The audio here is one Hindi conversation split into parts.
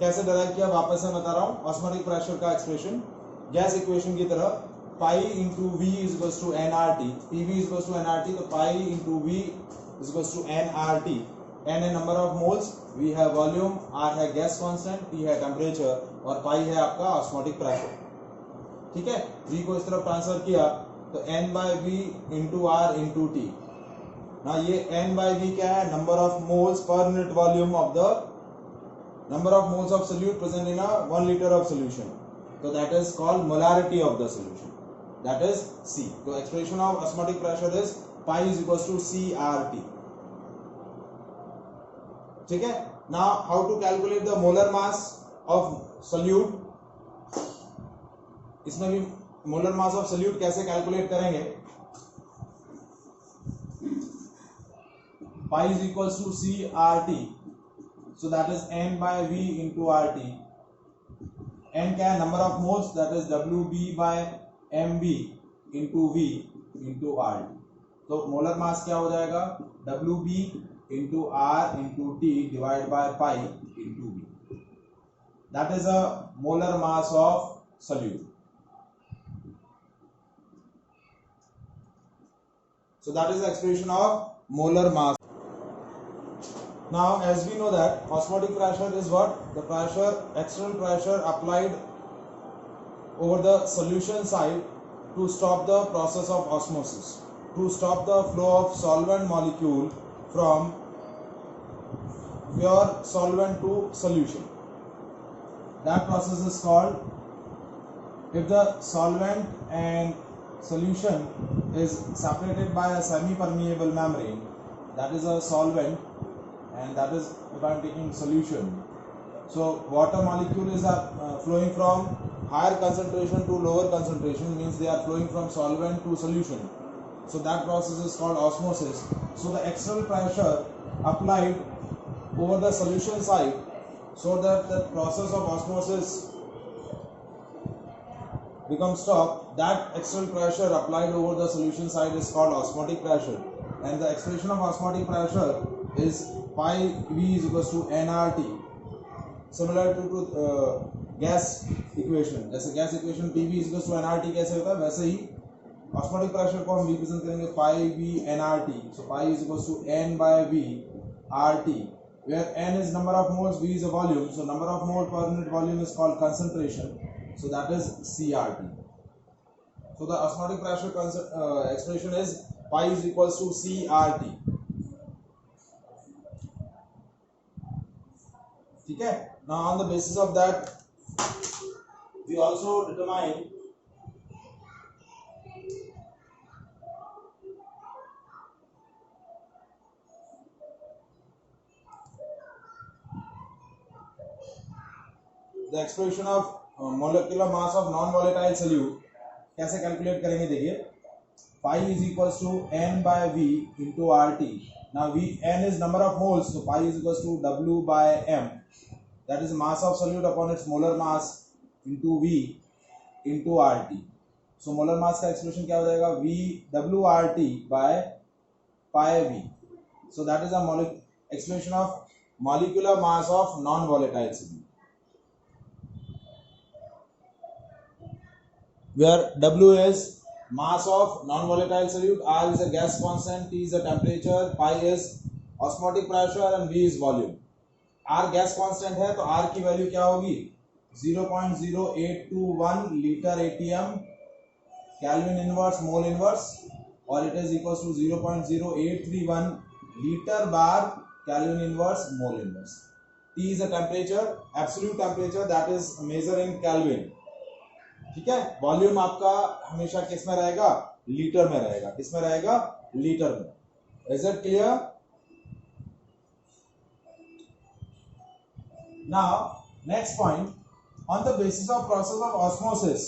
कैसे डराइव किया वापस से बता रहा हूं, ऑस्मोटिक प्रेशर का एक्सप्रेशन गैस इक्वेशन की तरह pi into V is equals to N R T, P V is equals to N R T, तो pi into V is equals to N R T, N है नंबर ऑफ मोल्स, वी है वॉल्यूम, आर है गैस कांस्टेंट, टी है टेम्परेचर और पाई है आपका ऑस्मोटिक प्रेशर। ठीक है, वी को इस तरफ ट्रांसफर किया तो n by v into R into T. ना ये एन बाय वी क्या है, number of moles per unit volume of the number of moles of solute present in a 1 liter of solution, so that is called molarity of the solution, that is C. So expression of osmotic pressure is pi is equals to CRT. ठीक है, now how to calculate the molar mass of solute, इसमें भी molar mass of solute कैसे calculate करेंगे, pi is equals to CRT, so that is n by v into RT. n क्या है, number of moles, that is WB by MB into V into RT. तो मोलर मास क्या हो जाएगा, WB into R into T divided by pi into V. That is a molar mass of solute. So that is the expression of molar mass. Now as we know that osmotic pressure is what, the pressure, external pressure applied over the solution side to stop the process of osmosis, to stop the flow of solvent molecule from pure solvent to solution. That process is called, if the solvent and solution is separated by a semi-permeable membrane, that is a solvent, and that is if I am taking solution. So water molecule is flowing from higher concentration to lower concentration, means they are flowing from solvent to solution. So that process is called osmosis. So the external pressure applied over the solution side so that the process of osmosis becomes stopped, that external pressure applied over the solution side is called osmotic pressure, and the expression of osmotic pressure is pi V is equals to nRT, similar to gas equation, जैसे gas equation PV is equals to nRT कैसे होता है, वैसे ही ऑस्मोटिक प्रेशर को हम रिप्रेजेंट करेंगे पाई V nRT. So pi is equals to n by V RT, where n is number of moles, V is a volume, so number of mole per unit volume is called concentration, so that is CRT. So the osmotic pressure expression is pi is equals to CRT. ठीक है, now on the basis of that we also determine the expression of molecular mass of non volatile solute. कैसे कैलकुलेट करेंगे, देखिए pi is equals to n by V into RT. Now V, n is number of moles, so pi is equals to W by M, that is mass of solute upon its molar mass into V into RT. So molar mass का expression क्या हो जाएगा, V WRT by pi V. So that is a expression of molecular mass of non-volatile solute, where W is mass of non-volatile solute, R is a gas constant, T is a temperature, pi is osmotic pressure and V is volume. R gas constant है तो R की वैल्यू क्या होगी, 0.0821 litre ATM kelvin inverse mole inverse, और it is equals to 0.0831 litre bar kelvin inverse mole inverse. T is a temperature, absolute temperature, that is measure in Kelvin. ठीक है, वॉल्यूम आपका हमेशा किस में रहेगा, लीटर में रहेगा, किस में रहेगा, लीटर में. Is it clear? Now, next point, on the basis of process of osmosis,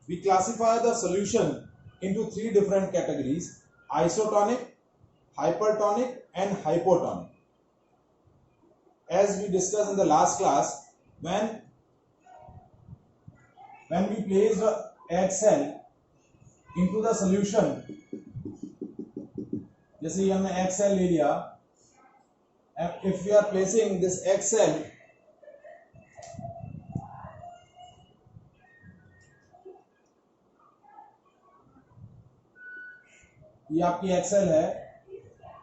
we classify the solution into three different categories: isotonic, hypertonic, and hypotonic. As we discussed in the last class, when we place the egg cell into the solution, जैसे हमने egg cell ले लिया, and if we are placing this X cell ये आपकी एक्सेल है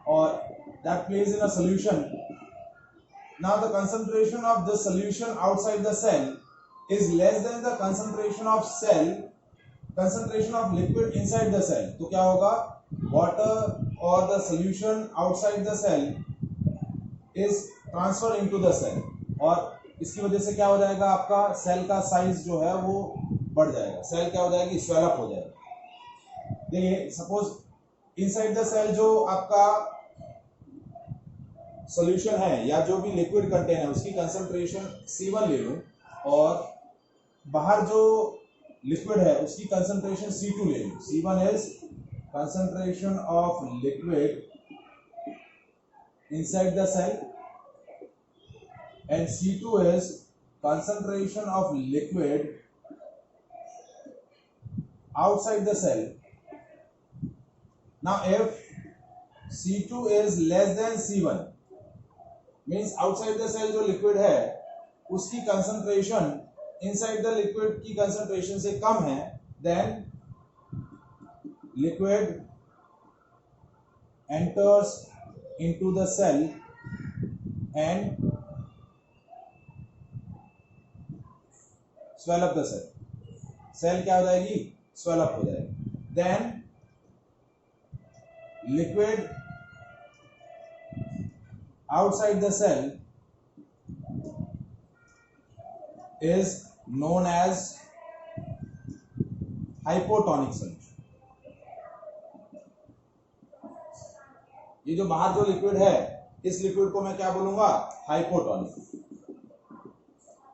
और that plays in a solution. Now the concentration of the solution outside the cell is less than the concentration of liquid inside the cell. तो क्या होगा, water or the solution outside the cell is transferred into the cell और इसकी वजह से क्या हो जाएगा, आपका सेल का साइज जो है वो बढ़ जाएगा, सेल क्या हो जाएगी, स्वेल अप हो जाएगा। देखिए सपोज इनसाइड द सेल जो आपका सॉल्यूशन है या जो भी लिक्विड कंटेन है उसकी कंसंट्रेशन C1 ले लूं और बाहर जो लिक्विड है उसकी कंसंट्रेशन C2 ले लूं। C1 is concentration of liquid inside the cell and C2 is concentration of liquid outside the cell. Now if C2 is less than C1 means outside the cell जो liquid है उसकी concentration inside the liquid की concentration से कम है, then liquid enters into the cell and swell up the cell. Cell क्या हो जाएगी, swell up हो जाएगी। then liquid outside the cell is known as hypotonic solution. ये जो बाहर जो लिक्विड है इस लिक्विड को मैं क्या बोलूंगा, हाइपोटोनिक।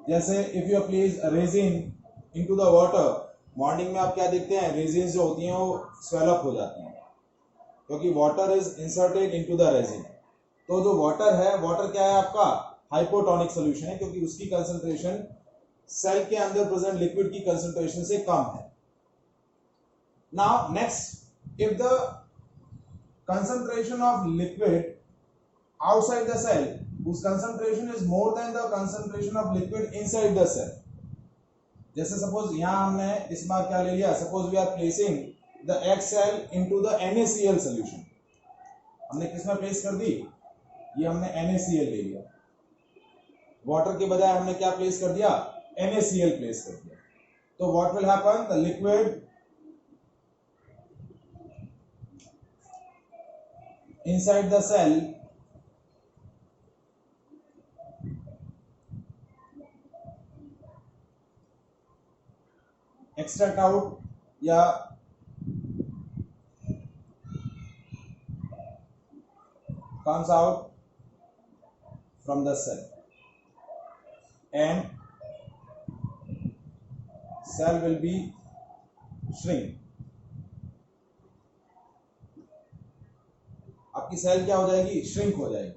जैसे if you place resin into the water, morning में आप क्या देखते हैं, रेजिन जो होती हैं वो स्वेल अप हो जाती हैं क्योंकि water is inserted into the resin. तो जो वाटर है, वाटर क्या है आपका, हाइपोटोनिक सॉल्यूशन है क्योंकि उसकी कंसंट्रेशन सेल के अंदर प्रेजेंट लिक्विड की कंसंट्रेशन से कम है। Now next, if the concentration of liquid outside the cell whose concentration is more than the concentration of liquid inside the cell. जैसे सपोज यहाँ हमने इस बार क्या ले लिया, suppose we are placing the X cell into the NaCl solution. हमने किस में प्लेस कर दी, ये हमने NaCl ले लिया, वाटर के बजाय हमने क्या प्लेस कर दिया, NaCl प्लेस कर दिया। तो what will happen, the liquid inside the cell extract out या comes out from the cell and cell will be shrink. आपकी सेल क्या हो जाएगी, श्रिंक हो जाएगी,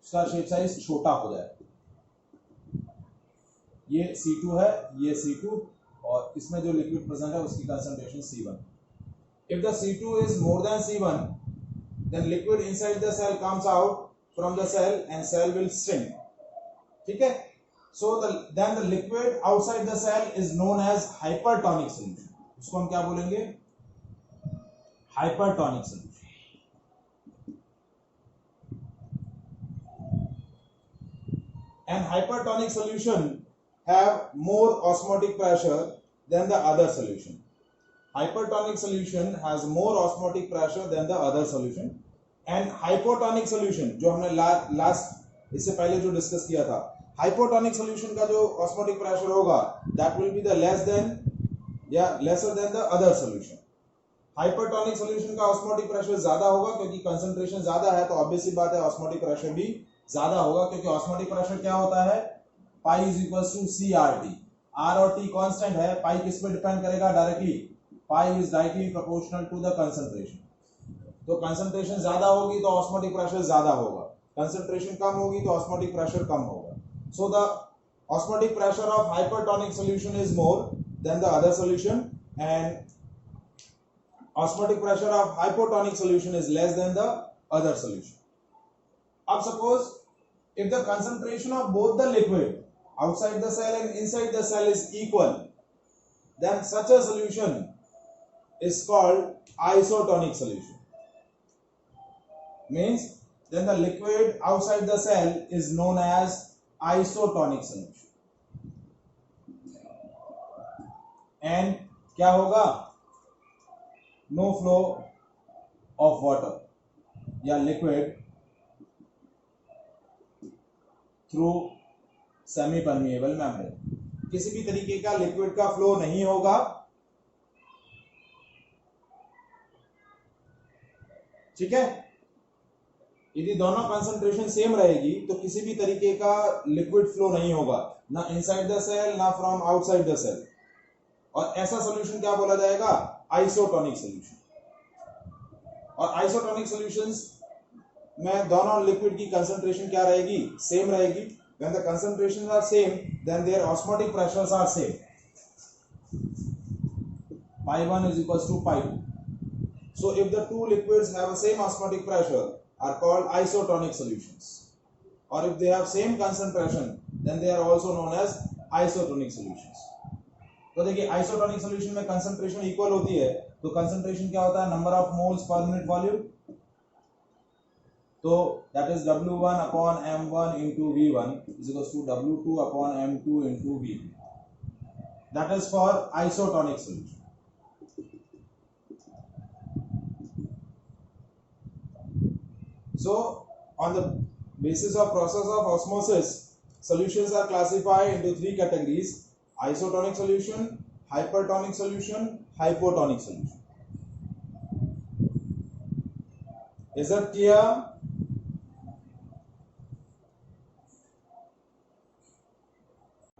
उसका शेप साइज छोटा हो जाएगा। ये C2 है, ये C2 और इसमें जो लिक्विड प्रेजेंट है उसकी concentration C1. If the C2 is more than C1, then liquid inside the cell comes out from the cell and cell will shrink. ठीक है? So then the liquid outside the cell is known as hypertonic solution. उसको हम क्या बोलेंगे, hypertonic solution. And hypertonic solution have more osmotic pressure than the other solution. Hypertonic solution has more osmotic pressure than the other solution. And hypotonic solution जो हमने लास्ट इससे पहले जो डिस्कस किया था, hypotonic solution का जो osmotic pressure होगा that will be the lesser than the other solution. Hypertonic solution का osmotic pressure ज्यादा होगा क्योंकि concentration ज्यादा है, तो obvious सी बात है osmotic pressure भी ज्यादा होगा क्योंकि osmotic pressure क्या होता है, pi is equal to CRT। R और T कांस्टेंट है, पाई किस पे डिपेंड करेगा, directly pi is directly proportional to the concentration. तो कंसंट्रेशन ज्यादा होगी तो ऑस्मोटिक प्रेशर ज्यादा होगा, कंसंट्रेशन कम होगी तो ऑस्मोटिक प्रेशर कम होगा। So the osmotic pressure of hypertonic solution is more than the other solution and osmotic pressure of hypotonic solution is less than the other solution. अब suppose if the concentration of both the liquid outside the cell and inside the cell is equal, then such a solution is called isotonic solution. Means then the liquid outside the cell is known as isotonic solution. And क्या होगा? No flow of water या liquid through semi permeable membrane. किसी भी तरीके का लिक्विड का फ्लो नहीं होगा. ठीक है. यदि दोनों कंसंट्रेशन सेम रहेगी तो किसी भी तरीके का लिक्विड फ्लो नहीं होगा, ना इनसाइड द सेल ना फ्रॉम आउटसाइड द सेल. और ऐसा सॉल्यूशन क्या बोला जाएगा? Isotonic solution. और आइसोटोनिक सॉल्यूशंस में दोनों लिक्विड की कंसंट्रेशन क्या रहेगी? सेम रहेगी. When the concentrations are same, then their osmotic pressures are same. Pi 1 is equals to pi 2. So if the two liquids have the same osmotic pressure, are called isotonic solutions. Or if they have same concentration, then they are also known as isotonic solutions. तो देखिए isotonic solution में concentration equal होती है, तो concentration क्या होता है? Number of moles per unit volume. तो that is W1 upon M1 into V1 is equals to W2 upon M2 into V2. That is for isotonic solution. So on the basis of process of osmosis, solutions are classified into three categories: isotonic solution, hypertonic solution, hypotonic solution. Is that clear?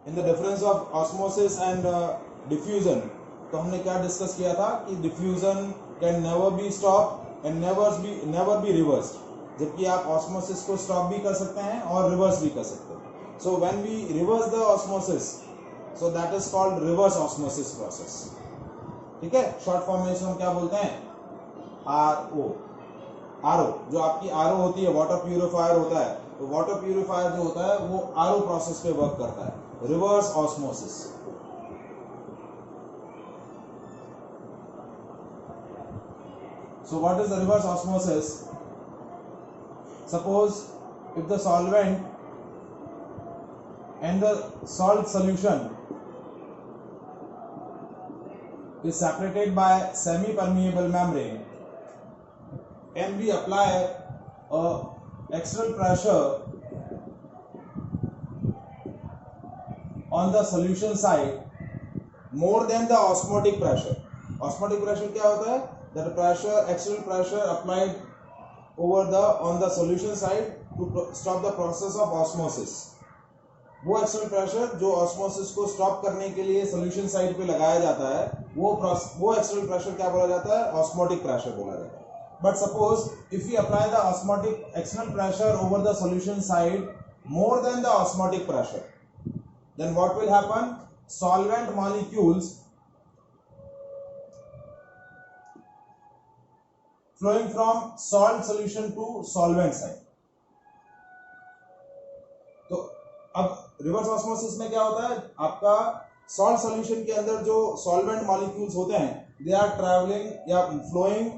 In the difference of osmosis and diffusion, तो हमने क्या डिस्कस किया था कि diffusion can never be stopped and never be reversed. जबकि आप osmosis को stop भी कर सकते हैं और reverse भी कर सकते हैं. So when we reverse the osmosis, so that is called reverse osmosis process. ठीक है. शॉर्ट फॉर्म में इसको हम क्या बोलते हैं? RO. जो आपकी RO होती है, वाटर प्यूरिफायर होता है. तो वाटर प्यूरिफायर जो होता है वो RO प्रोसेस पे वर्क करता है. Reverse osmosis. So what is the reverse osmosis? Suppose if the solvent and the salt solution is separated by semi-permeable membrane and we apply a external pressure on the solution side more than the osmotic pressure. Osmotic pressure क्या होता है? That pressure, external pressure applied over on the solution side to stop the process of osmosis. वो एक्सटर्नल प्रेशर जो ऑस्मोसिस को स्टॉप करने के लिए सॉल्यूशन साइड पे लगाया जाता है, वो एक्सटर्नल प्रेशर क्या बोला जाता है? ऑस्मोटिक प्रेशर बोला जाता है. But suppose if we apply the osmotic external pressure over the solution side more than the osmotic pressure, then what will happen? Solvent molecules flowing from salt solution to solvent side. तो अब रिवर्स ऑस्मोसिस में क्या होता है? आपका सॉल्ट सॉल्यूशन के अंदर जो सॉल्वेंट मॉलिक्यूल्स होते हैं, दे आर ट्रैवलिंग या flowing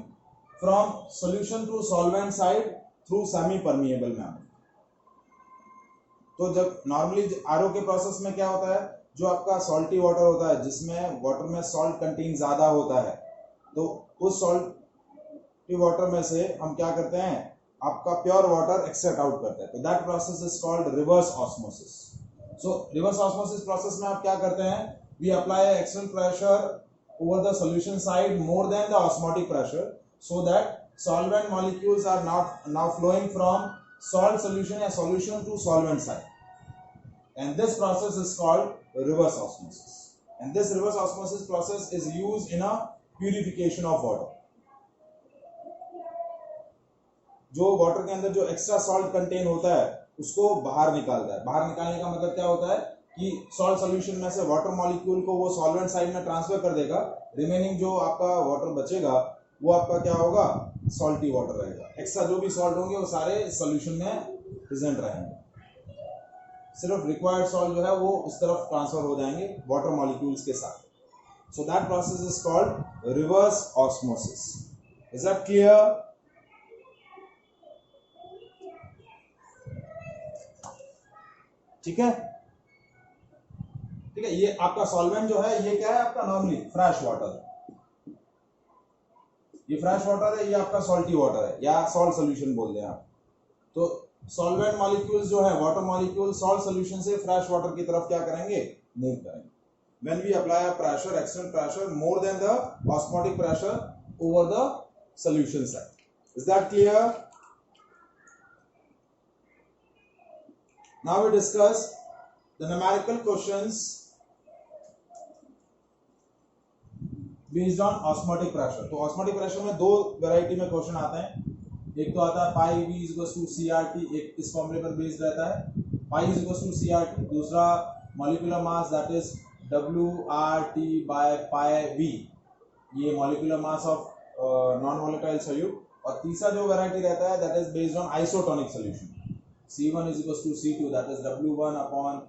from solution to solvent side through semi permeable manner. तो जब नॉर्मली आरओ के प्रोसेस में क्या होता है? जो आपका सॉल्टी वाटर होता है, जिसमें वाटर में सॉल्ट कंटेंट ज्यादा होता है, तो उस सॉल्टी वाटर में से हम क्या करते हैं? आपका प्योर वाटर एक्सट्रैक्ट आउट करते हैं. तो that process is called reverse osmosis. So reverse osmosis process में आप क्या करते हैं? We apply external pressure over the solution side more than the osmotic pressure, so that solvent molecules are not now flowing from salt solution या solution to solvent side, and this process is called reverse osmosis. And this reverse osmosis process is used in a purification of water. जो वाटर के अंदर जो एक्स्ट्रा सॉल्ट कंटेन होता है उसको बाहर निकालता है. बाहर निकालने का मतलब क्या होता है कि सॉल्ट सॉल्यूशन में से वाटर मॉलिक्यूल को वो सॉल्वेंट साइड में ट्रांसफर कर देगा. रिमेनिंग जो आपका वाटर बचेगा वो आपका क्या होगा, सॉल्टी वाटर रहेगा। एक्स्ट्रा जो भी सॉल्ट होंगे वो सारे सॉल्यूशन में प्रेजेंट रहेंगे, सिर्फ रिक्वायर्ड सॉल्ट जो है वो उस तरफ ट्रांसफर हो जाएंगे वाटर मॉलिक्यूल्स के साथ। So that process is called reverse osmosis. Is that clear? ठीक है, ठीक है। ये आपका सॉल्वेंट जो है ये क्या है आपका, नॉर्मली फ्रेश वाटर, ये फ्रेश वाटर है, ये आपका सॉल्टी वाटर है या सॉल्ट सोल्यूशन बोलते हैं आप। तो सॉल्वेंट मॉलिक्यूल्स जो है, वाटर मॉलिक्यूल सॉल्ट सोल्यूशन से फ्रेश वाटर की तरफ क्या करेंगे, मूव करेंगे। When we apply a pressure, external pressure more than the osmotic pressure over the solution side. Is that clear? Now we discuss the numerical questions based on osmotic pressure. तो osmotic pressure में दो वैरायटी में क्वेश्चन आते हैं। एक तो आता है पाई v इक्वल्स टू CRT, एक इस फॉर्मूले पर बेस्ड रहता है, पाई इक्वल्स टू CRT। दूसरा molecular mass that is WRT by pi v, ये molecular mass of non volatile solute. और तीसरा जो वैरायटी रहता है that is based on isotonic solution, C1 is equals to C2 that is W1 upon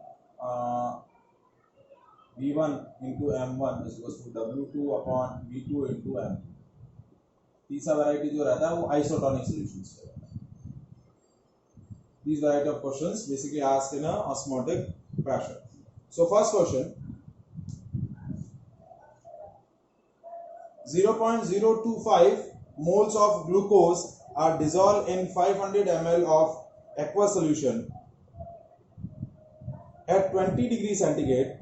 V1 into M1 is equals to W2 upon V2 into M2। तीसरा वैरायटी जो रहता है वो आइसोटोनिक सॉल्यूशंस पे रहता है। These variety of questions basically asked in a osmotic pressure. So first question, 0.025 moles of glucose are dissolved in 500 ml of aqueous solution at 20 degree centigrade.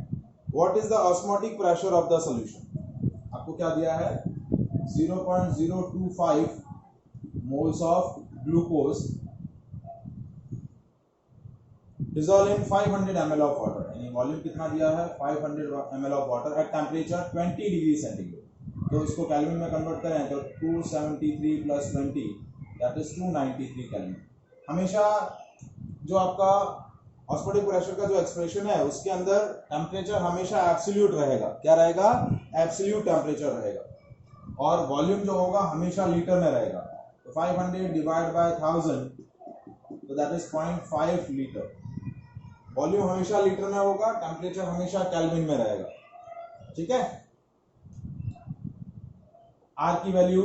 What is the osmotic pressure of the solution? आपको क्या दिया है, 0.025 moles of glucose dissolved in 500 ml of water, यानी वॉल्यूम कितना दिया है 500 ml of water at temperature 20 degree centigrade. तो इसको केल्विन में कन्वर्ट करें तो 273 प्लस 20 दैट इज 293 केल्विन। हमेशा जो आपका ऑस्मोटिक प्रेशर का जो एक्सप्रेशन है उसके अंदर टेम्परेचर हमेशा एब्सोल्यूट रहेगा। क्या रहेगा, एब्सोल्यूट टेम्परेचर रहेगा। और वॉल्यूम जो होगा हमेशा लीटर में रहेगा। तो 500 डिवाइड बाय 1000 तो दैट इज 0.5 लीटर। वॉल्यूम हमेशा लीटर में होगा, टेम्परेचर हमेशा केल्विन में रहेगा। ठीक है, आर की value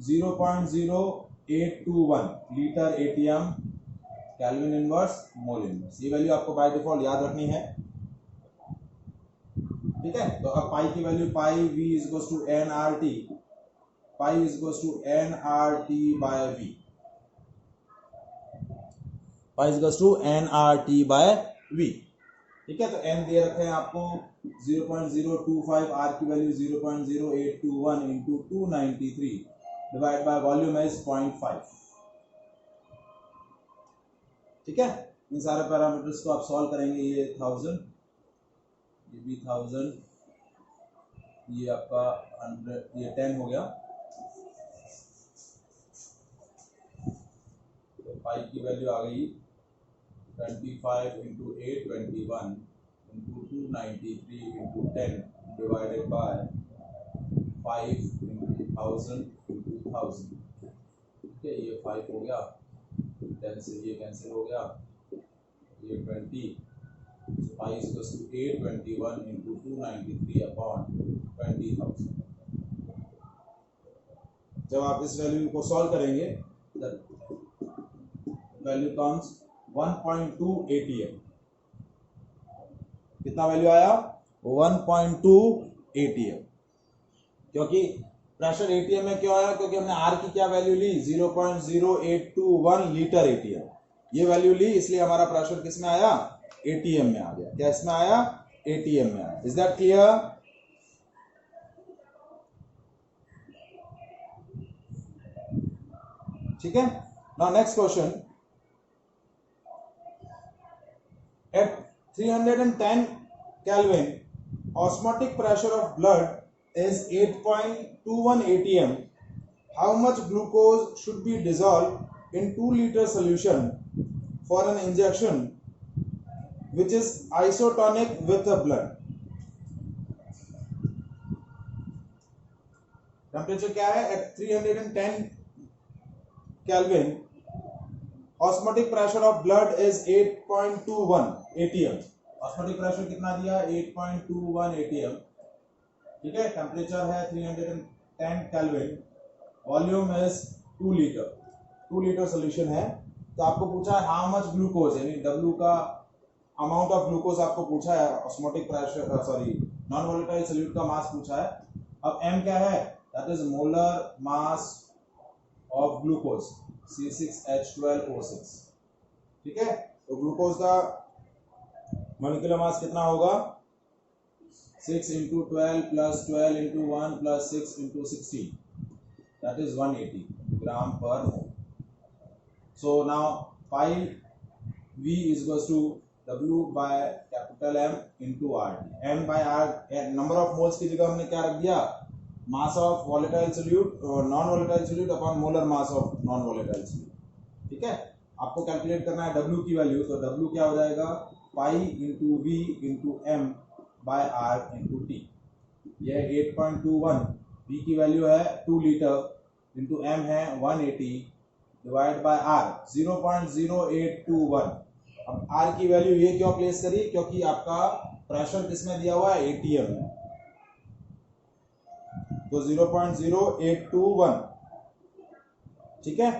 0.0821 litre ATM kelvin inverse mole inverse. ये वैल्यू आपको बाय डिफॉल्ट याद रखनी है। ठीक है, तो अब पाई की value pi v is equals to nRT, pi is equals to nRT by v, pi is equals to nRT by v। ठीक है, तो n दे रखे हैं आपको 0.025, r की value 0.0821 into 293 divide by volume is 0.5। ठीक है, इन सारे पैरामीटर्स को आप सॉल्व करेंगे। ये 1000, ये भी 1000, ये आपका 100, ये 10 हो गया। तो पाई की वैल्यू आ गई 25 into 8 21 into 293 into 10 divided by 5 into 1000 into 1000। ठीक है, ये 5 हो गया, 10 से ये कैंसिल हो गया, ये 20, pi is equal to 821 into 293 upon 20,000। जब आप इस वैल्यू को सॉल्व करेंगे वैल्यू कम्स 1.2 ATM। कितना वैल्यू आया, 1.2 ATM। क्योंकि प्रेशर ATM में क्यों आया, क्योंकि हमने R की क्या वैल्यू ली, 0.0821 लीटर ATM। ये वैल्यू ली, इसलिए हमारा प्रेशर किस में आया, ATM में आ गया। क्या इसमें आया, ATM में आया। Is that clear? ठीक है, now next question, at 310 Kelvin, osmotic pressure of blood is 8.21 atm. How much glucose should be dissolved in 2-liter solution for an injection which is isotonic with the blood? Temperature क्या है at 310 kelvin, osmotic pressure of blood is 8.21 atm। Osmotic pressure कितना दिया 8.21 atm, ठीक है। टेम्परेचर है 310 kelvin, volume is 2 litre, 2 litre solution है। तो आपको पूछा है हाउ मच ग्लूकोज, यानी W का अमाउंट ऑफ ग्लूकोज आपको पूछा है, osmotic pressure sorry non volatile solute का मास पूछा है। अब M क्या है, that is molar mass of glucose C6H12O6, ठीक है। तो ग्लूकोज का मॉलिक्यूलर मास कितना होगा 6 into 12 plus 12 into 1 plus 6 into 16, that is 180 gram per mole. So now pi V is equals to W by capital M into R। M by R number of moles की जगह हमने क्या रख दिया, mass of volatile solute और non volatile solute upon molar mass of non volatile solute, ठीक है। आपको कैलकुलेट करना है W की वैल्यू, तो W क्या हो जाएगा pi into V into M by R into T। यह 8.21, V की वैल्यू है 2 लीटर इंटू M है 180 डिवाइड बाय R 0.0821। अब R की वैल्यू ये क्यों प्लेस करी, क्योंकि आपका प्रेशर किसमें दिया हुआ है ATM में, तो 0.0821, ठीक है,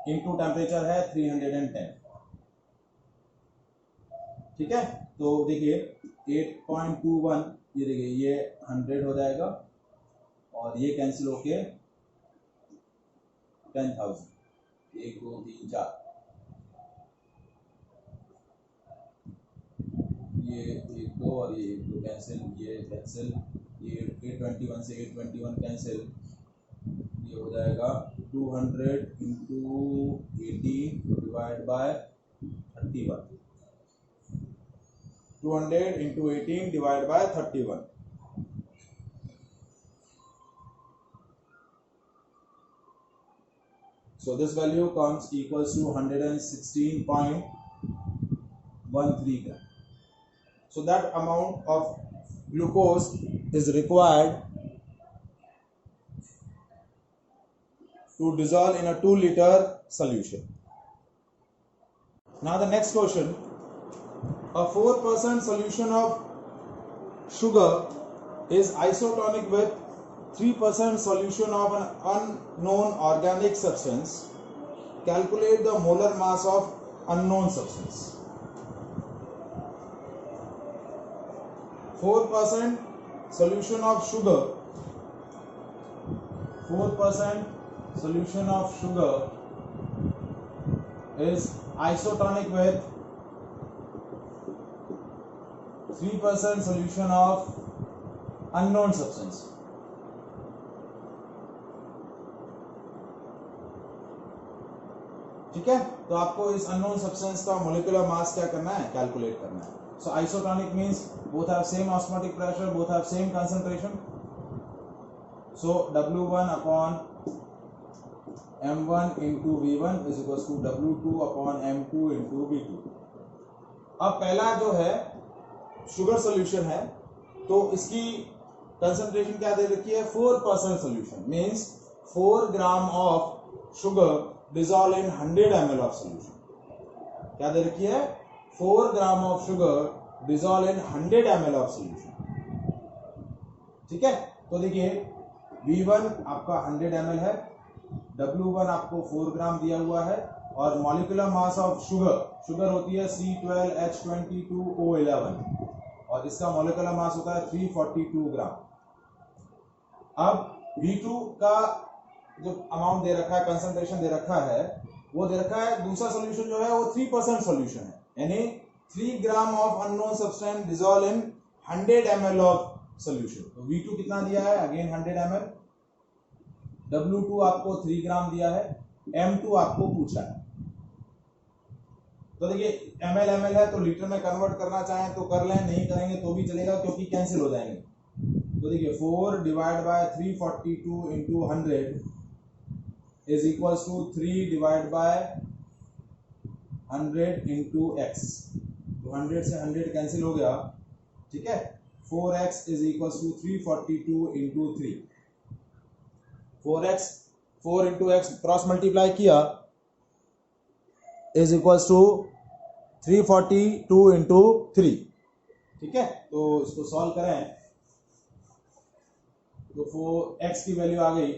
इनटू टेम्परेचर है 310, ठीक है। तो देखिए 8.21, ये देखिए ये 100 हो जाएगा और ये कैंसिल होके 10,000, 1 2 3 4, ये 1 2 और ये 1 2 कैंसिल, ये कैंसिल, ये 821 से 821 कैंसिल, ये हो जाएगा 200 into 18 divide by 31, 200 into 18 divided by 31। So this value comes equals to 116.13 gram. So that amount of glucose is required to dissolve in a 2 liter solution. Now the next question. A 4% solution of sugar is isotonic with 3% solution of an unknown organic substance. Calculate the molar mass of unknown substance. 4% solution of sugar, 4% solution of sugar is isotonic with 3% solution of unknown substance। ठीक है, तो आपको इस अननोन सब्सटेंस का मोलिकुलर मास क्या करना है, कैलकुलेट करना है। So isotonic means both have same osmotic pressure, both have same concentration. So W1 upon M1 into V1 is equals to W2 upon M2 into V2। अब पहला जो है शुगर सोल्यूशन है, तो इसकी कंसंट्रेशन क्या दे रखी है 4% solution, means 4 gram of sugar dissolve in 100 ml of solution. क्या दे रखी है 4 gram of sugar dissolve in 100 ml of solution, ठीक है। तो देखिए V1 आपका 100 ml है, W1 आपको 4 ग्राम दिया हुआ है, और मॉलिक्यूलर मास ऑफ शुगर होती है C12H22O11 और इसका मॉलिक्यूलर मास होता है 342 ग्राम। अब V2 का जो अमाउंट दे रखा है, कंसंट्रेशन दे रखा है, वो दे रखा है दूसरा सोल्यूशन जो है वो 3% सोल्यूशन है, यानी 3 gram of unknown substance dissolve in 100 ml of solution. तो V2 कितना दिया है, अगेन 100 ml, W2 आपको 3 ग्राम दिया है, M2 आपको पूछा है। तो देखिए ml है तो लीटर में कन्वर्ट करना चाहें तो कर लें, नहीं करेंगे तो भी चलेगा क्योंकि कैंसिल हो जाएंगे। तो देखिए 4 divide by 342 into 100 is equals to 3 divide by 100 into x। तो 100 से 100 कैंसिल हो गया, ठीक है। 4x is equals to 342 into 3, 4x 4 into x cross multiply किया इज इक्वल्स टू 342 इंटू 3। ठीक है, तो इसको सॉल्व करें तो 4x की वैल्यू आ गई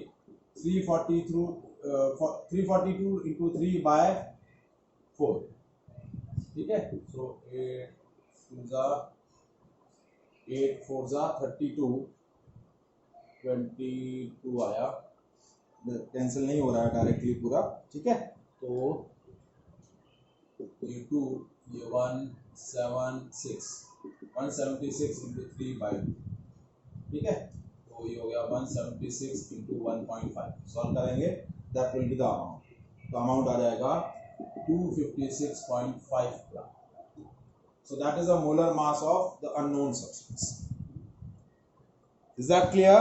342 इंटू 3 बाय 4। ठीक है, सो 8 4 जा 32 22 आया, कैंसिल नहीं हो रहा है डायरेक्टली पूरा। ठीक है, तो ये 2 ये 176 इंटू 3 बाई। ठीक है, तो ये हो गया 176 इंटू 1.5। सॉल्व करेंगे that will be the amount. तो अमाउंट आ जाएगा 256.5 ग्राम। So that is the molar mass of the unknown substance. Is that clear?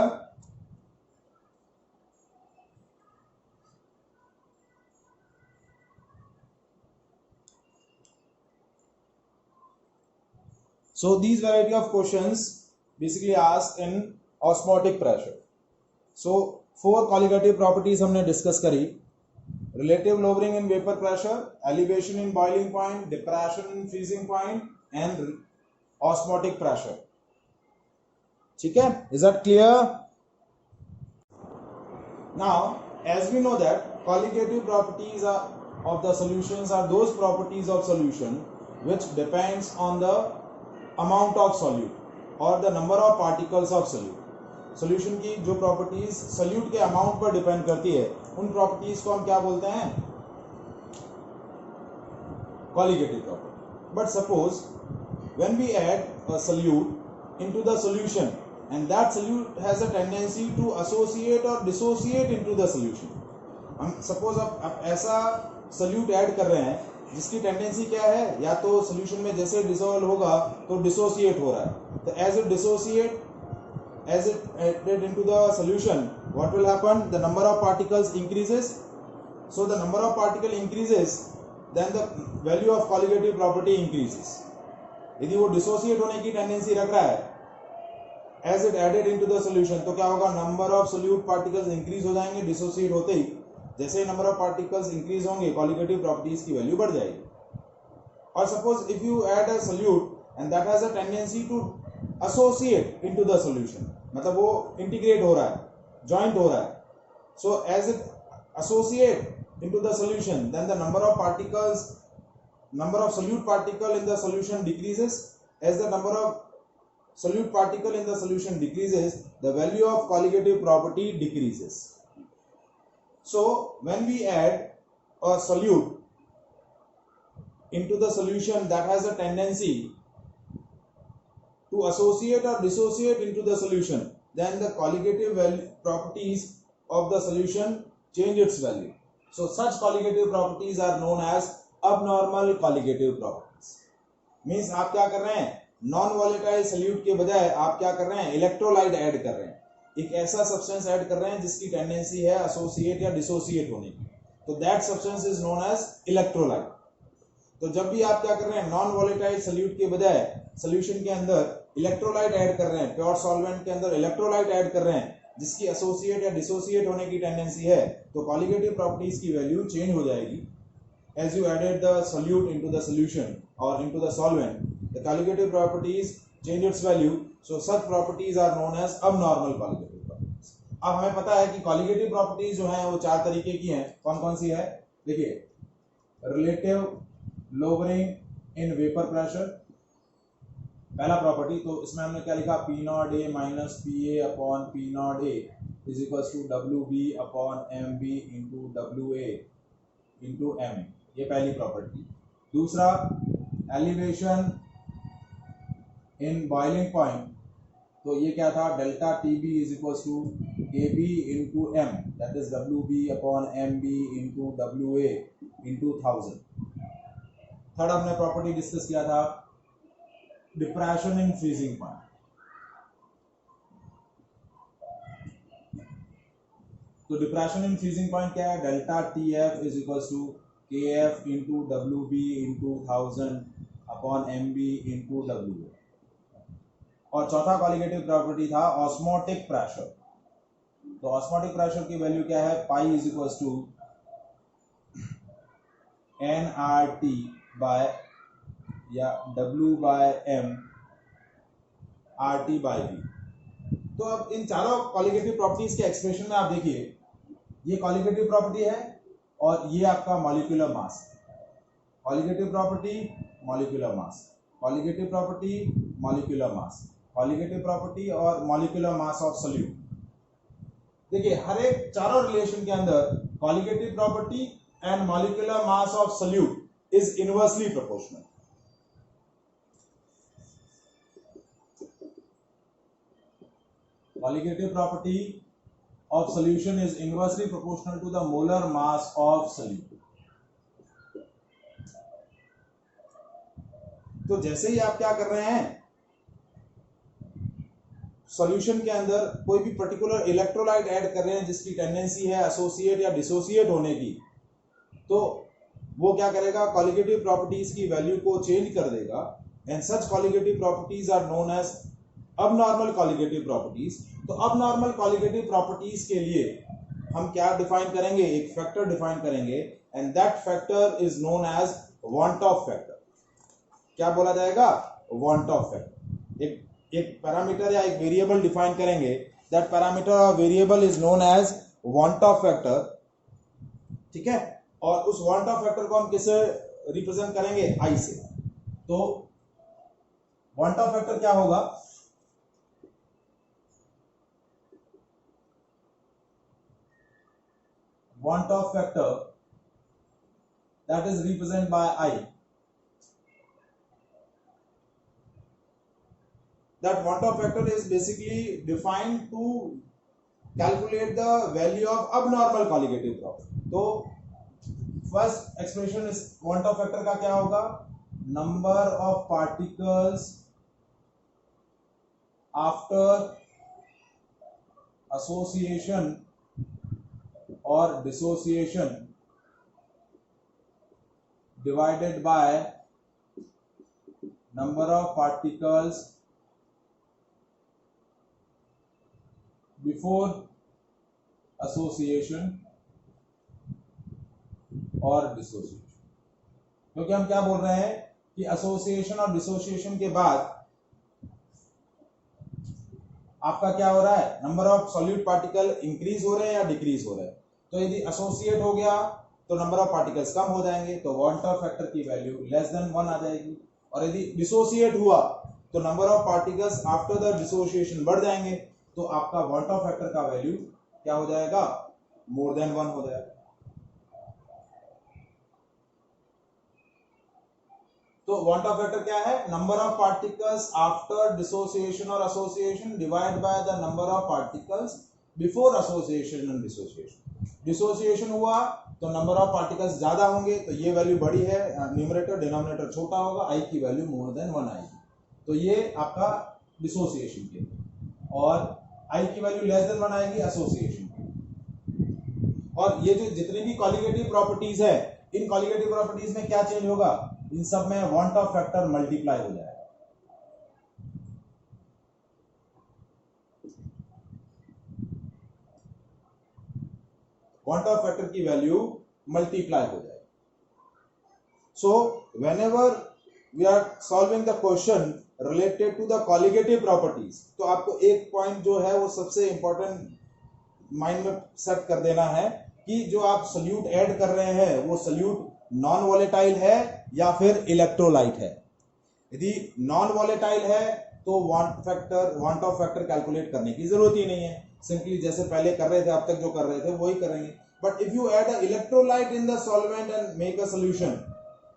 So these variety of questions basically asked in osmotic pressure. So 4 qualitative properties हमने discuss करी: relative lowering in vapor pressure, elevation in boiling point, depression in freezing point, and osmotic pressure. ठीक है, is that clear? Now, as we know that qualitative properties of the solutions are those properties of solution which depends on the amount of solute or the number of particles of solute. Solution की जो properties solute के amount पर depend करती है, उन properties को हम क्या बोलते हैं? Qualitative property. But suppose when we add a solute into the solution and that solute has a tendency to associate or dissociate into the solution. हम suppose आप ऐसा solute add कर रहे हैं जिसकी टेंडेंसी क्या है, या तो सोल्यूशन में जैसे डिसॉल्व होगा तो डिसोसिएट हो रहा है, तो as it dissociate as it added into the solution, what will happen? The number of particles increases. So the number of particle increases, then the value of colligative property increases. यदि वो डिसोसिएट होने की टेंडेंसी रख रहा है as it added into the solution, तो क्या होगा? Number of solute particles increase हो जाएंगे डिसोसिएट होते ही। जैसे ही नंबर ऑफ पार्टिकल्स इंक्रीज होंगे कॉलिगेटिव प्रॉपर्टीज की वैल्यू बढ़ जाएगी। और suppose if you add a solute and that has a tendency to associate into the solution, मतलब वो इंटीग्रेट हो रहा है, जॉइंट हो रहा है, so as it associate into the solution then the number of particles, number of solute particle in the solution decreases. As the number of solute particle in the solution decreases, the value of colligative property decreases. So when we add a solute into the solution that has a tendency to associate or dissociate into the solution, then the colligative properties of the solution change its value. So such colligative properties are known as abnormal colligative properties. Means आप क्या कर रहे हैं, नॉन वॉलेटाइल सॉल्यूट के बजाय आप क्या कर रहे हैं, इलेक्ट्रोलाइट ऐड कर रहे हैं, एक ऐसा सब्सटेंस ऐड कर रहे हैं जिसकी टेंडेंसी है एसोसिएट या डिसोसिएट होने की, तो that substance is known as electrolyte. तो जब भी आप क्या कर रहे हैं, नॉन वॉलेटाइल सॉल्यूट के बजाय सॉल्यूशन के अंदर इलेक्ट्रोलाइट ऐड कर रहे हैं, प्योर सॉल्वेंट के अंदर इलेक्ट्रोलाइट ऐड कर रहे हैं जिसकी एसोसिएट या डिसोसिएट होने की टेंडेंसी है, तो कॉलिगेटिव प्रॉपर्टीज की वैल्यू चेंज हो जाएगी। As you added the solute into the solution or into the solvent, the colligative properties change its value. So such properties are known as abnormal colligative properties. अब हमें पता है कि colligative properties जो हैं वो 4 तरीके की हैं। कौन कौन सी है? देखिए, relative lowering in vapor pressure, पहला प्रॉपर्टी। तो इसमें हमने क्या लिखा, P not A minus PA upon P not A is equal to WB upon MB into WA into M, ये पहली प्रॉपर्टी। दूसरा, एलिवेशन इन बॉइलिंग पॉइंट, तो ये क्या था, delta TB is equal to KB into M, that is WB upon MB into WA into 1000। Third हमने प्रॉपर्टी डिस्कस किया था, डिप्रेशन इन फ्रीजिंग पॉइंट। तो डिप्रेशन इन फ्रीजिंग पॉइंट क्या है, delta TF is equal to KF into WB into 1000 upon MB into WA। और चौथा कॉलिगेटिव प्रॉपर्टी था ऑस्मोटिक प्रेशर। तो ऑस्मोटिक प्रेशर की वैल्यू क्या है, pi is equal to nRT by या W by M RT by V। तो अब इन चारों क्वालिटेटिव प्रॉपर्टीज के एक्सप्रेशन में आप देखिए, ये क्वालिटेटिव प्रॉपर्टी है और ये आपका molecular mass. Qualitative property molecular mass, qualitative property molecular mass, qualitative property और मॉलिक्यूलर मास ऑफ सॉल्यूट। देखिए हर एक चारों रिलेशन के अंदर qualitative property and molecular mass of solute is inversely proportional. Qualitative property of solution is inversely proportional to the molar mass of solute। तो जैसे ही आप क्या कर रहे हैं, सॉल्यूशन के अंदर कोई भी पर्टिकुलर इलेक्ट्रोलाइट ऐड कर रहे हैं जिसकी टेंडेंसी है एसोसिएट या डिसोसिएट होने की, तो वो क्या करेगा, क्वालिटेटिव प्रॉपर्टीज की वैल्यू को चेंज कर देगा and such qualitative properties are known as abnormal qualitative properties. तो अबनॉर्मल क्वालिटेटिव प्रॉपर्टीज के लिए हम क्या डिफाइन करेंगे, एक फैक्टर डिफाइन करेंगे and that factor is known as van't Hoff factor. क्या बोला जाएगा, वांट ऑफ फैक्टर। एक पैरामीटर या एक वेरिएबल डिफाइन करेंगे, दैट पैरामीटर और variable is known as van't Hoff factor, ठीक है। और उस वांट ऑफ फैक्टर को हम किससे रिप्रेजेंट करेंगे, आई से। तो वांट ऑफ फैक्टर क्या होगा, want of factor that is represented by I, that want of factor is basically defined to calculate the value of abnormal colligative property। तो फर्स्ट एक्सप्रेशन इस want of factor का क्या होगा, number of particles after association और dissociation divided by number of particles before association और dissociation। क्योंकि हम क्या बोल रहे हैं कि एसोसिएशन और डिसोसिएशन के बाद आपका क्या हो रहा है, number of solute particle increase हो रहे हैं या डिक्रीज हो रहे हैं। तो यदि एसोसिएट हो गया तो नंबर ऑफ पार्टिकल्स कम हो जाएंगे, तो वांट ऑफ फैक्टर की वैल्यू लेस देन 1 आ जाएगी। और यदि डिसोसिएट हुआ तो number of particles after the dissociation बढ़ जाएंगे, तो आपका वांट ऑफ फैक्टर का वैल्यू क्या हो जाएगा, मोर देन 1 हो जाएगा। तो वांट ऑफ फैक्टर क्या है, number of particles after dissociation और association divide by the number of particles before association and dissociation. Dissociation हुआ तो नंबर ऑफ पार्टिकल्स ज्यादा होंगे, तो ये वैल्यू बड़ी है, न्यूमरेटर डिनोमिनेटर छोटा होगा, आई की वैल्यू मोर देन 1 आएगी। तो ये आपका डिसोसिएशन के लिए, और आई की वैल्यू लेस देन 1 आएगी एसोसिएशन के। और ये जो जितनी भी क्वालिटेटिव प्रॉपर्टीज है, इन क्वालिटेटिव प्रॉपर्टीज में क्या चेंज होगा, इन सब में वांट ऑफ फैक्टर मल्टीप्लाई हो जाएगा। वांट ऑफ फैक्टर की वैल्यू मल्टीप्लाई हो जाएगी। So whenever we are solving the question related to the qualitative properties, तो आपको एक पॉइंट जो है वो सबसे इंपॉर्टेंट माइंड में सेट कर देना है कि जो आप सॉल्यूट ऐड कर रहे हैं वो सॉल्यूट नॉन वॉलेटाइल है या फिर इलेक्ट्रोलाइट है। यदि नॉन वॉलेटाइल है तो वांट ऑफ फैक्टर कैलकुलेट करने की जरूरत ही नहीं है, सिंपली जैसे पहले कर रहे थे, अब तक जो कर रहे थे वही करेंगे। But if you add a electrolyte in the solvent and make a solution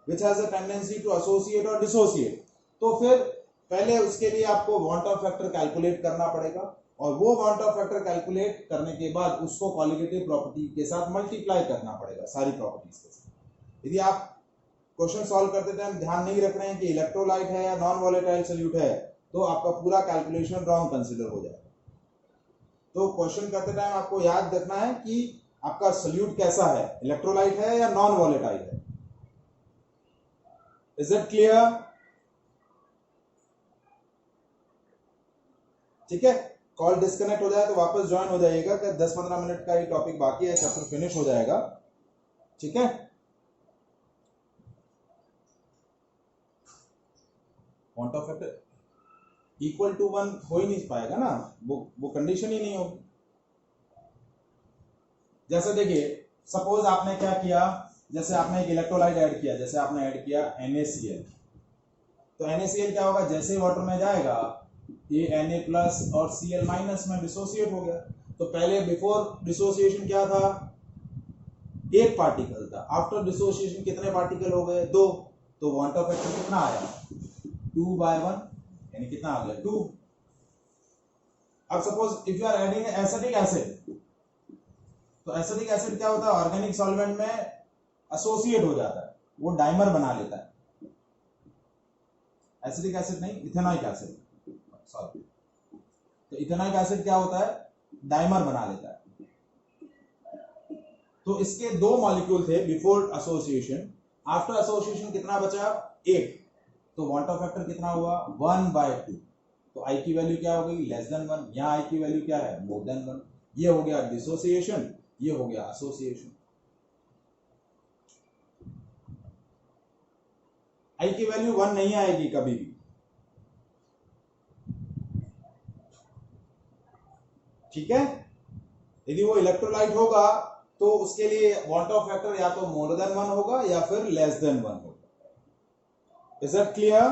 which has a tendency to associate और डिसोसिएट, तो फिर पहले उसके लिए आपको वांट ऑफ फैक्टर कैलकुलेट करना पड़ेगा, और वो वांट ऑफ फैक्टर कैलकुलेट करने के बाद उसको क्वालिटेटिव प्रॉपर्टी के साथ मल्टीप्लाई करना पड़ेगा, सारी प्रॉपर्टीज के साथ। यदि आप क्वेश्चन सॉल्व करते टाइम ध्यान नहीं रख रहे हैं कि इलेक्ट्रोलाइट है या नॉन वॉलेटाइल सॉल्यूट है, तो आपका पूरा कैलकुलेशन रॉन्ग कंसीडर हो जाएगा। तो क्वेश्चन करते टाइम आपको याद रखना है कि आपका सॉल्यूट कैसा है, इलेक्ट्रोलाइट है या नॉन वॉलेटाइल है। Is it clear? ठीक है, कॉल डिस्कनेक्ट हो जाए तो वापस ज्वाइन हो जाइएगा, कि 10-15 मिनट का ये टॉपिक बाकी है, चैप्टर फिनिश हो जाएगा, ठीक है। Point of factor equal to 1 हो ही नहीं पाएगा ना, वो कंडीशन ही नहीं होगी। जैसे देखिए, सपोज आपने क्या किया, जैसे आपने एक इलेक्ट्रोलाइट ऐड किया, जैसे आपने ऐड किया NaCl, तो NaCl क्या होगा, जैसे ही वाटर में जाएगा ये Na+ और Cl- में डिसोसिएट हो गया। तो पहले बिफोर डिसोसिएशन क्या था, एक पार्टिकल था, आफ्टर डिसोसिएशन कितने पार्टिकल हो गए, 2। तो क्वांटम फैक्टर कितना आया, 2/1, यानी कितना आ गया, 2। अब suppose if you are adding acetic acid, तो एसिटिक एसिड क्या होता है, ऑर्गेनिक सॉल्वेंट में एसोसिएट हो जाता है, वो डाइमर बना लेता है। एसिटिक एसिड नहीं, इथेनॉइक एसिड, सॉरी, तो इथेनॉइक एसिड क्या होता है, डाइमर बना लेता है। तो इसके 2 मॉलिक्यूल थे बिफोर एसोसिएशन, आफ्टर एसोसिएशन कितना बचा, 1। तो क्वांटम फैक्टर कितना हुआ, 1/2। तो आई की वैल्यू क्या हो गई, <1। यहाँ आई की वैल्यू क्या है, <1। ये हो गया डिसोसिएशन, ये हो गया एसोसिएशन। आई की वैल्यू 1 नहीं आएगी कभी भी, ठीक है। यदि वो इलेक्ट्रोलाइट होगा तो उसके लिए क्वांटम फैक्टर या तो <1 होगा या फिर <1 होगा। Is that clear.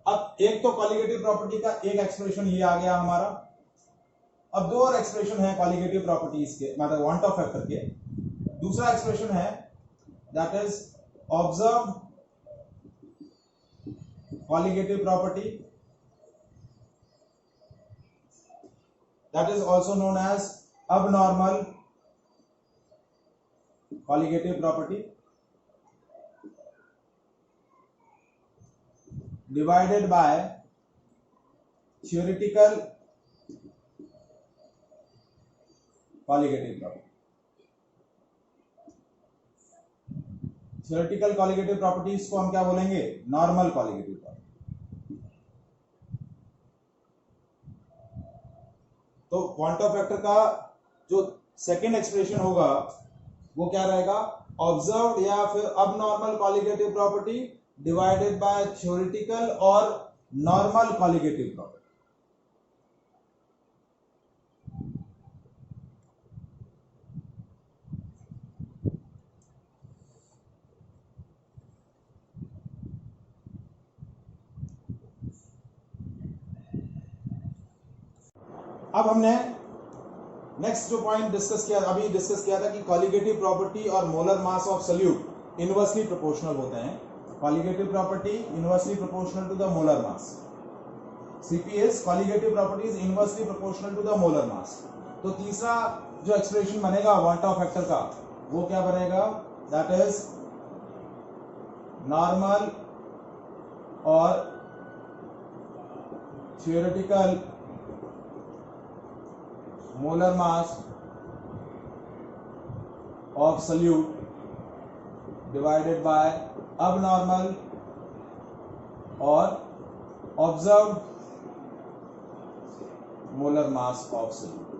अब एक तो कॉलिगेटिव प्रॉपर्टी का एक एक्सप्रेशन ये आ गया हमारा। अब 2 और एक्सप्रेशन है कॉलिगेटिव प्रॉपर्टीज के, मतलब क्वांटम फैक्टर के। दूसरा एक्सप्रेशन है that is observe colligative property, that is also known as abnormal colligative property, divided by theoretical colligative property. theoretical colligative properties को हम क्या बोलेंगे, normal colligative property। तो क्वांटम फैक्टर का जो सेकेंड एक्सप्रेशन होगा वो क्या रहेगा, ऑब्जर्व्ड या फिर abnormal colligative property divided by theoretical और नॉर्मल कॉलिगेटिव प्रॉपर्टी। अब हमने नेक्स्ट जो पॉइंट डिस्कस किया, अभी डिस्कस किया था कि कॉलिगेटिव प्रॉपर्टी और molar mass of solute inversely proportional होते हैं। Colligative property inversely proportional to the molar mass, CPS colligative property is inversely proportional to the molar mass. तो तीसरा जो एक्सप्रेशन बनेगा क्वांटम फैक्टर का वो क्या बनेगा, दैट इज नॉर्मल और theoretical molar mass of solute divided by abnormal or observed molar mass of solute।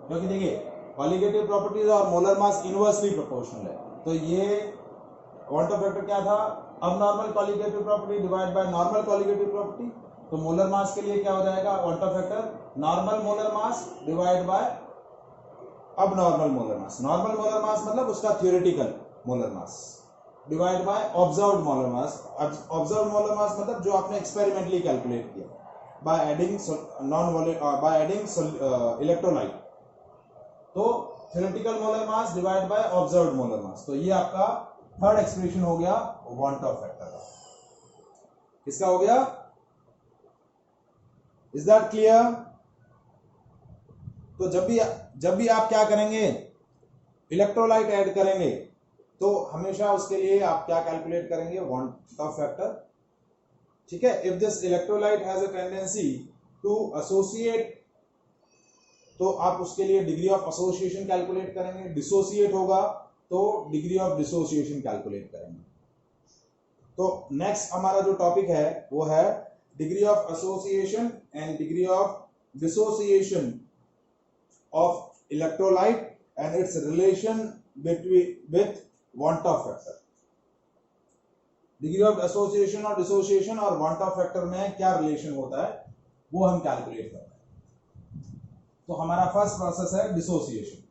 क्योंकि देखिए कॉलिगेटिव प्रॉपर्टीज और मोलर मास इनवर्सली प्रोपोर्शनल है, तो ये क्वांटम फैक्टर क्या था, abnormal colligative property divide by normal colligative property. तो मोलर मास के लिए क्या हो जाएगा quantum factor, normal molar mass divide by abnormal molar mass. Normal molar mass मतलब उसका theoretical molar mass divide by observed molar mass. Observed molar mass मतलब जो आपने एक्सपेरिमेंटली कैलकुलेट किया बाय एडिंग इलेक्ट्रोलाइट। तो theoretical molar mass divide by observed molar mass. तो ये आपका थर्ड एक्सप्रेशन हो गया क्वांटम फैक्टर का। किसका हो गया, इज दैट क्लियर। तो जब भी आप क्या करेंगे, इलेक्ट्रोलाइट ऐड करेंगे, तो हमेशा उसके लिए आप क्या कैलकुलेट करेंगे, क्वांटम फैक्टर, ठीक है। If this electrolyte has a tendency to associate, तो आप उसके लिए डिग्री ऑफ एसोसिएशन कैलकुलेट करेंगे। डिसोसिएट होगा तो डिग्री ऑफ डिसोसिएशन कैलकुलेट करेंगे। तो नेक्स्ट हमारा जो टॉपिक है वो है degree of association and degree of dissociation of electrolyte and its relation with want of factor. Degree of association और डिसोसिएशन और want of factor में क्या रिलेशन होता है वो हम कैलकुलेट करते हैं. तो हमारा फर्स्ट प्रोसेस है डिसोसिएशन.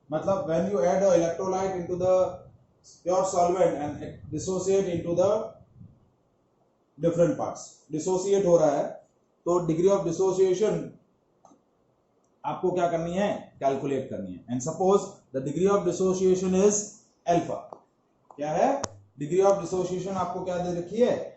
मतलब when you add a electrolyte into the pure solvent and dissociate into the different parts, dissociate हो रहा है तो डिग्री ऑफ डिसोसिएशन आपको क्या करनी है, कैलकुलेट करनी है. And suppose the degree of dissociation is alpha. क्या है डिग्री ऑफ डिसोसिएशन? आपको क्या दे रखी है,